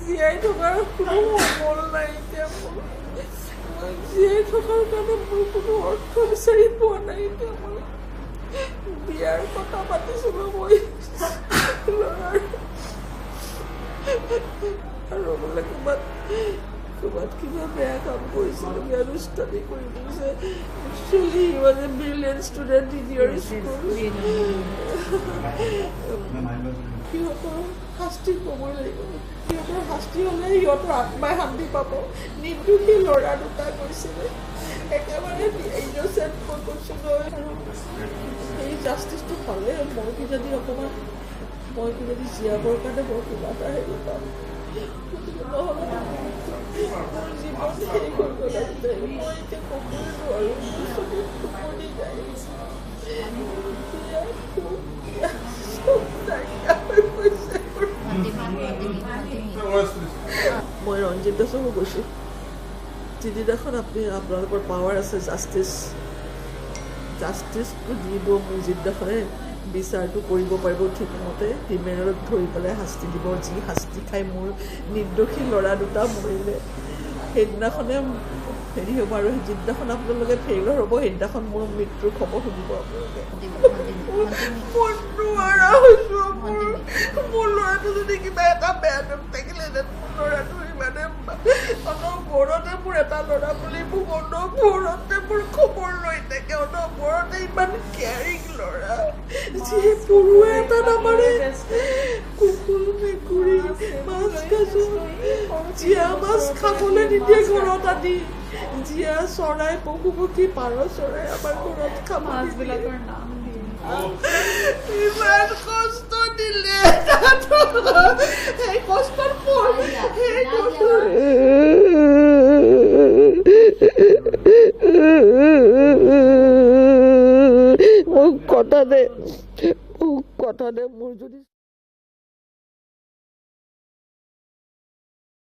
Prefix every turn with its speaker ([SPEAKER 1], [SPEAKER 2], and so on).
[SPEAKER 1] জীয়াই থকাৰ কোনো সমল নাই এতিয়া মোৰ জীয়াই থকাৰ কাৰণে মোৰ কোনো অৰ্থ বিচাৰি পোৱা নাই এতিয়া মই বিয়াৰ কথা পাতিছিলোঁ মই ল'ৰাৰ আৰু বোলে ক'ৰবাত কিবা বেয়া কাম কৰিছিলোঁ বিয়া দুষ্টামি কৰি দিছে actually he was a brilliant student in your school সিহঁতৰ শাস্তি ক'বই লাগিব সিহঁতৰ শাস্তি হ'লে সিহঁতৰ আত্মাই শান্তি পাব নিৰ্দোষী ল'ৰা দুটা গৈছিলে একেবাৰে ইন'চেণ্ট মই কৈছোঁ নহয় আৰু সেই জাষ্টিছটো পালে মই কিজানি অকণমান মই কিজানি জীয়াবৰ কাৰণে মই কিবা এটা হেৰি পাম নহ'লে মোৰ জীৱন হেৰি হৈ গ'ল মই এতিয়া ক'বই নোৱাৰোঁ মোৰ চকুত টোপনি যায় মই ৰঞ্জিত দাসকো কৈছোঁ যিদিনাখন আপুনি আপোনালোকৰ পাৱাৰ আছে জাষ্টিছটো দিব মোৰ যিদিনাখনে বিচাৰটো কৰিব পাৰিব ঠিকমতে হিমেনত ধৰি পেলাই শাস্তি দিব যি শাস্তি খাই মোৰ নিৰ্দোষী ল'ৰা দুটা মৰিলে সেইদিনাখনে হেৰি হ'ব আৰু যিদিনাখন আপোনালোকে ফেইলৰ হ'ব সেইদিনাখন মোৰ মৃত্যুৰ খবৰ শুনিব আপোনালোকে মই নোৱাৰা হৈছোঁ মোৰ ল'ৰাটো যদি কিবা এটা বেয়া নাম থাকিলেহেঁতেন মোৰ ল'ৰাটো ইমানে অনবৰতে মোৰ এটা ল'ৰা বুলি মোক অনবৰতে মোৰ খবৰ লৈ থাকে অনবৰতে ইমান কেয়াৰিং ল'ৰা যিয়ে পৰুৱা এটা নামাৰে কুকুৰ মেকুৰী মাছ কাছো জীয়া মাছ খাবলৈ নিদিয়ে ঘৰত আনি জীয়া চৰাই পশু পক্ষী পাৰ চৰাই আমাৰ ঘৰত খাব মাছবিলাকৰ নাম ইমান কষ্ট দিলে সেই কষ্টৰ ফল মোক কথা দে মোৰ যদি